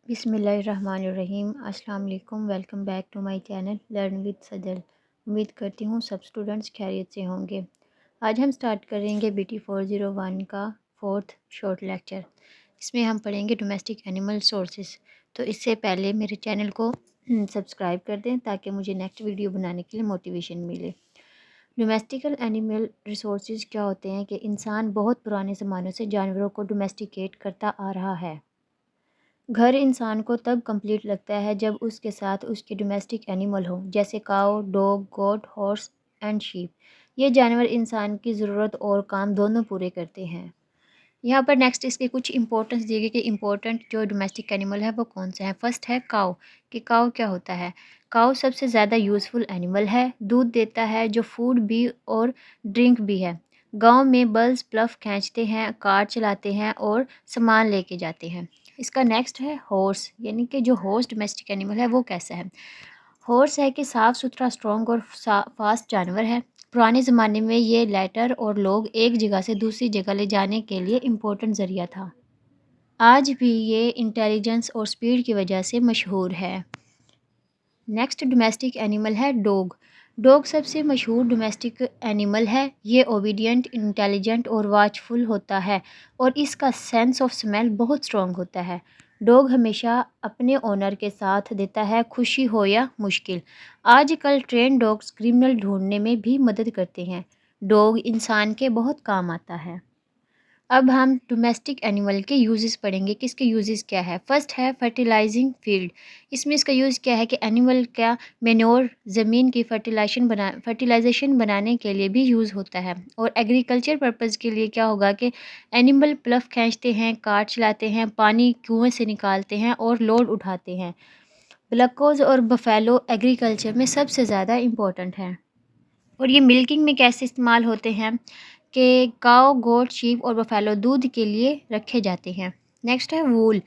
बिस्मिल्लाहिर्रहमानिर्रहीम। अस्सलाम वालेकुम। Welcome back to my channel learn with Sajal. उम्मीद करती हूँ सब स्टूडेंट्स खैरियत से होंगे। आज हम स्टार्ट करेंगे BT 401 का 4th शॉर्ट लेक्चर। इसमें हम पढ़ेंगे डोमेस्टिक एनिमल सोर्सेस। तो इससे पहले मेरे चैनल को सब्सक्राइब कर दें ताकि मुझे नेक्स्ट वीडियो बनाने के लिए मोटिवेशन मिले। डोमेस्टिकल एनिमल रिसोर्सेज क्या होते हैं कि इंसान बहुत पुराने ज़मानों से जानवरों को डोमेस्टिकेट करता आ रहा है। घर इंसान को तब कंप्लीट लगता है जब उसके साथ उसके डोमेस्टिक एनिमल हो, जैसे cow, dog, goat, horse and sheep. ये जानवर इंसान की ज़रूरत और काम दोनों पूरे करते हैं। यहाँ पर नेक्स्ट इसके कुछ इंपॉर्टेंस दिए गए कि इंपॉर्टेंट जो डोमेस्टिक एनिमल है वो कौन सा है। फर्स्ट है काऊ। कि काऊ क्या होता है। काऊ सबसे ज़्यादा यूज़फुल एनिमल है, दूध देता है जो फूड भी और ड्रिंक भी है। गांव में बल्स प्लफ खींचते हैं, कार चलाते हैं और सामान लेके जाते हैं। इसका नेक्स्ट है हॉर्स। यानी कि जो हॉर्स डोमेस्टिक एनिमल है वो कैसा है। हॉर्स है कि साफ़ सुथरा, स्ट्रॉन्ग और फास्ट जानवर है। पुराने ज़माने में ये लेटर और लोग एक जगह से दूसरी जगह ले जाने के लिए इम्पोर्टेंट ज़रिया था। आज भी ये इंटेलिजेंस और स्पीड की वजह से मशहूर है। नेक्स्ट डोमेस्टिक एनिमल है डॉग। डॉग सबसे मशहूर डोमेस्टिक एनिमल है। ये ओबीडियंट, इंटेलिजेंट और वाचफुल होता है और इसका सेंस ऑफ स्मेल बहुत स्ट्रॉन्ग होता है। डॉग हमेशा अपने ओनर के साथ देता है, खुशी हो या मुश्किल। आजकल ट्रेन डॉग्स क्रिमिनल ढूंढने में भी मदद करते हैं। डॉग इंसान के बहुत काम आता है। अब हम डोमेस्टिक एनिमल के यूजेस पढ़ेंगे कि इसके यूजेस क्या है। फर्स्ट है फर्टिलाइजिंग फील्ड। इसमें इसका यूज़ क्या है कि एनिमल का मेन्योर ज़मीन की फर्टिलाइजेशन बनाने के लिए भी यूज़ होता है। और एग्रीकल्चर पर्पज़ के लिए क्या होगा कि एनिमल प्लफ खींचते हैं, कार्ट चलाते हैं, पानी कुएं से निकालते हैं और लोड उठाते हैं। ब्लकोज और बफेलो एग्रीकल्चर में सबसे ज़्यादा इम्पोर्टेंट हैं। और ये मिल्किंग में कैसे इस्तेमाल होते हैं कि काऊ, गोट, शीप और बफेलो दूध के लिए रखे जाते हैं। नेक्स्ट है वूल।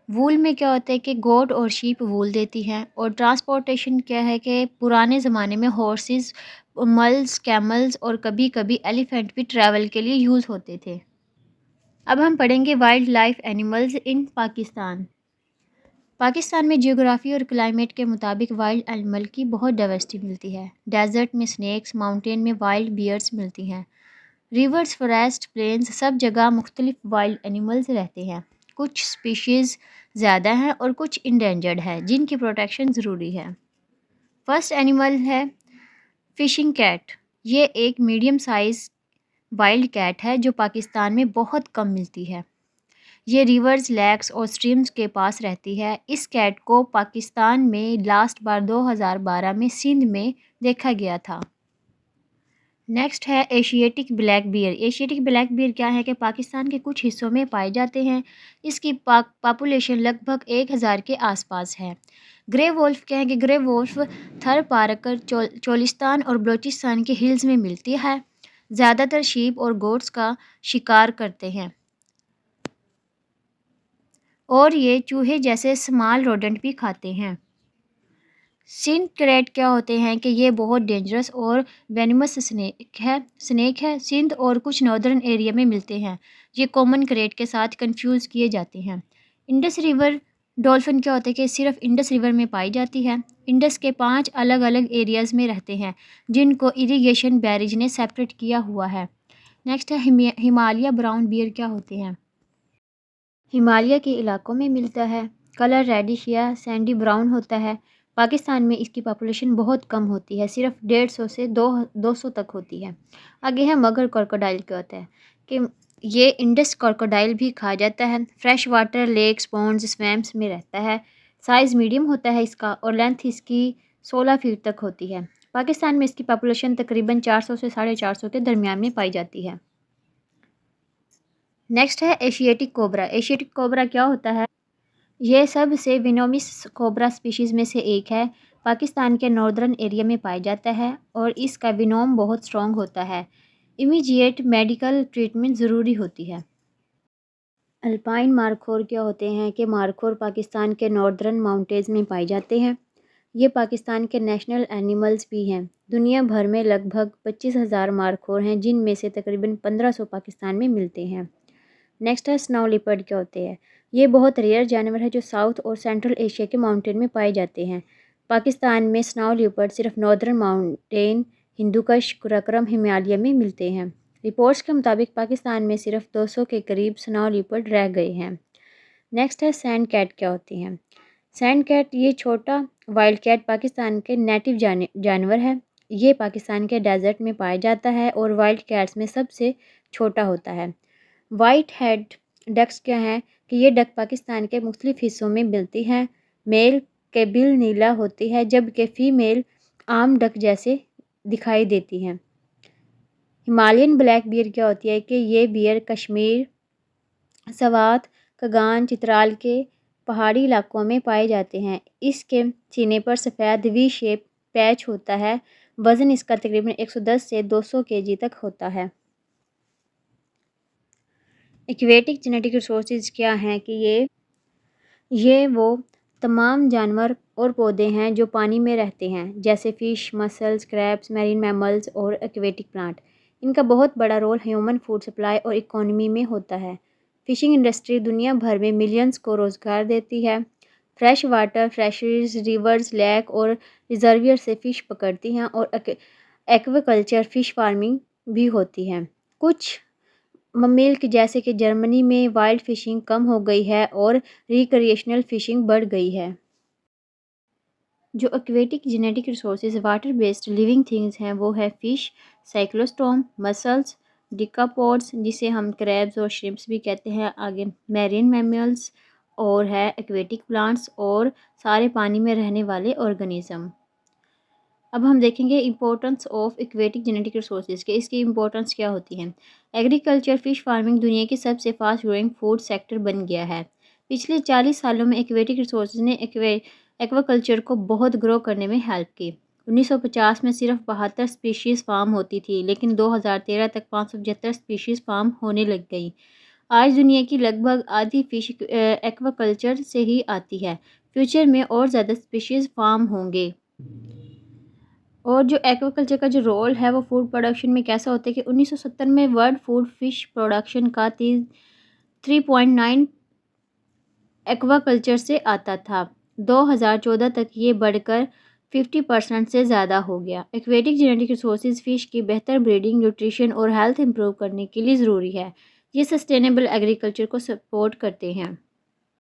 वूल में क्या होता है कि गोट और शीप वूल देती हैं। और ट्रांसपोर्टेशन क्या है कि पुराने ज़माने में हॉर्सेस, मल्स, कैमल्स और कभी कभी एलिफेंट भी ट्रैवल के लिए यूज़ होते थे। अब हम पढ़ेंगे wild life animals in Pakistan. Pakistan में जियोग्राफी और क्लाइमेट के मुताबिक वाइल्ड एनिमल की बहुत डाइवर्सिटी मिलती है। डेजर्ट में स्नेक्स, माउंटेन में वाइल्ड बियर्स मिलती हैं। रिवर्स, फॉरेस्ट, प्लेन्स सब जगह मुख्तलिफ वाइल्ड एनिमल्स रहते हैं। कुछ स्पीशीज़ ज़्यादा हैं और कुछ इंडेंजर्ड है जिनकी प्रोटेक्शन ज़रूरी है। फर्स्ट एनिमल है फिशिंग कैट। ये एक मीडियम साइज़ वाइल्ड कैट है जो पाकिस्तान में बहुत कम मिलती है। ये रिवर्स, लेक्स और स्ट्रीम्स के पास रहती है। इस कैट को पाकिस्तान में लास्ट बार 2012 में सिंध में देखा गया था। नेक्स्ट है Asiatic black bear. Asiatic black bear क्या है कि पाकिस्तान के कुछ हिस्सों में पाए जाते हैं। इसकी पॉपुलेशन लगभग 1000 के आसपास है। ग्रे वोल्फ क्या है कि ग्रे वोल्फ थर पारकर चोलिस्तान और बलूचिस्तान के हिल्स में मिलती है। ज़्यादातर शीप और गोट्स का शिकार करते हैं और ये चूहे जैसे स्मॉल रोडेंट भी खाते हैं। सिंध क्रेट क्या होते हैं कि ये बहुत डेंजरस और वेनमस स्नेक है। सिंध और कुछ नॉर्दर्न एरिया में मिलते हैं। ये कॉमन क्रेट के साथ कंफ्यूज किए जाते हैं। इंडस रिवर डॉल्फिन क्या होते हैं कि सिर्फ इंडस रिवर में पाई जाती है। इंडस के 5 अलग अलग एरियाज़ में रहते हैं जिनको इरिगेशन बैरिज ने सेपरेट किया हुआ है। नेक्स्ट है हिमालय ब्राउन बियर क्या होते हैं। हिमालय के इलाकों में मिलता है। कलर रेडिश या सैंडी ब्राउन होता है। पाकिस्तान में इसकी पॉपुलेशन बहुत कम होती है, सिर्फ 150 से 200 तक होती है। आगे है मगर क्रोकोडाइल क्या होता है कि ये इंडस क्रोकोडाइल भी खा जाता है। Fresh water lakes, ponds, swamps में रहता है। साइज़ मीडियम होता है इसका और लेंथ इसकी 16 फीट तक होती है। पाकिस्तान में इसकी पॉपुलेशन तकरीबन 400 से 450 के दरमियान में पाई जाती है। नेक्स्ट है एशियाटिक कोबरा। एशियाटिक कोबरा क्या होता है। ये सब से विनोमिस कोबरा स्पीशीज़ में से एक है। पाकिस्तान के नॉर्दर्न एरिया में पाया जाता है और इसका विनोम बहुत स्ट्रॉन्ग होता है। इमीडिएट मेडिकल ट्रीटमेंट ज़रूरी होती है। अल्पाइन मारखोर क्या होते हैं कि मारखोर पाकिस्तान के नॉर्दर्न माउंटेन्स में पाए जाते हैं। ये पाकिस्तान के नेशनल एनिमल्स भी हैं। दुनिया भर में लगभग 25,000 मारखोर हैं जिनमें से तकरीबन 1500 पाकिस्तान में मिलते हैं। نیکسٹ ہے سنو لیپرڈ کیا ہوتے ہیں. یہ بہت ریئر جانور ہے جو ساؤتھ اور سینٹرل ایشیا کے ماؤنٹین میں پائے جاتے ہیں. پاکستان میں سنو لیپرڈ صرف ناردرن ماؤنٹین ہندوکش قراقرم ہمالیہ میں ملتے ہیں. رپورٹس کے مطابق پاکستان میں صرف 200 کے قریب سنو لیپرڈ رہ گئے ہیں. نیکسٹ ہے سینڈ کیٹ کیا ہوتی ہیں. سینڈ کیٹ یہ چھوٹا وائلڈ کیٹ پاکستان کے نیٹو جانور ہے. یہ پاکستان کے ڈیزرٹ میں پایا جاتا ہے اور وائلڈ کیٹس میں سب سے چھوٹا ہوتا ہے. وائٹ ہیڈ ڈکس کیا ہیں کہ یہ ڈک پاکستان کے مختلف حصوں میں ملتی ہیں. میل کے بل نیلا ہوتی ہے جبکہ فیمیل عام ڈک جیسے دکھائی دیتی ہیں. ہمالین بلیک بیئر کیا ہوتی ہے کہ یہ بیئر کشمیر، سوات، کگان، چترال کے پہاڑی علاقوں میں پائے جاتے ہیں. اس کے سینے پر سفید وی شیپ پیچ ہوتا ہے. وزن اس کا تقریباً 110 سے 200 kg تک ہوتا ہے. ایکویٹک جینیٹک ریسورسز کیا ہیں کہ یہ وہ تمام جانور اور پودے ہیں جو پانی میں رہتے ہیں جیسے fish, mussels, crabs, marine mammals اور ایکویٹک پلانٹ. ان کا بہت بڑا رول ہیومن فوڈ سپلائی اور اکانومی میں ہوتا ہے. فشنگ انڈسٹری دنیا بھر میں ملینز کو روزگار دیتی ہے. Fresh water fisheries rivers, lake اور ریزرویئر سے فش پکڑتی ہیں اور ایکوا کلچر فش فارمنگ بھی ہوتی ہے. کچھ ممالک جیسے کہ جرمنی میں وائلڈ فشنگ کم ہو گئی ہے اور ریکریشنل فشنگ بڑھ گئی ہے. جو aquatic genetic resources water based living things ہیں وہ ہے فش، سائکلوسٹوم، مسلز، ڈیکاپوڈز جسے ہم کریبز اور شرمپس بھی کہتے ہیں، آگے میرین میملز اور ہے ایکویٹک پلانٹس اور سارے پانی میں رہنے والے آرگنزم. اب ہم دیکھیں گے importance of aquatic genetic resources کہ اس کی امپورٹنس کیا ہوتی ہے. ایگریکلچر فش فارمنگ دنیا کی سب سے فاسٹ گروئنگ فوڈ سیکٹر بن گیا ہے. پچھلے 40 سالوں میں ایکویٹک ریسورسز نے ایکوا کلچر کو بہت گرو کرنے میں ہیلپ کی. 1950 میں صرف 72 سپیشیز فارم ہوتی تھی لیکن 2013 تک 575 سپیشیز فارم ہونے لگ گئی. آج دنیا کی لگ بھگ آدھی فش ایکوا کلچر سے ہی آتی ہے. فیوچر میں اور زیادہ سپیشیز فارم ہوں گے. اور جو ایکوا کلچر کا جو رول ہے وہ فوڈ پروڈکشن میں کیسا ہوتا ہے کہ 1970 میں ورلڈ فوڈ فش پروڈکشن کا 3.9 ایکوا کلچر سے آتا تھا. 2014 تک یہ بڑھ کر 50% سے زیادہ ہو گیا. ایکویٹک جینیٹک ریسورسز فش کی بہتر بریڈنگ، نیوٹریشن اور ہیلتھ امپروو کرنے کے لیے ضروری ہے. یہ سسٹینیبل ایگریکلچر کو سپورٹ کرتے ہیں.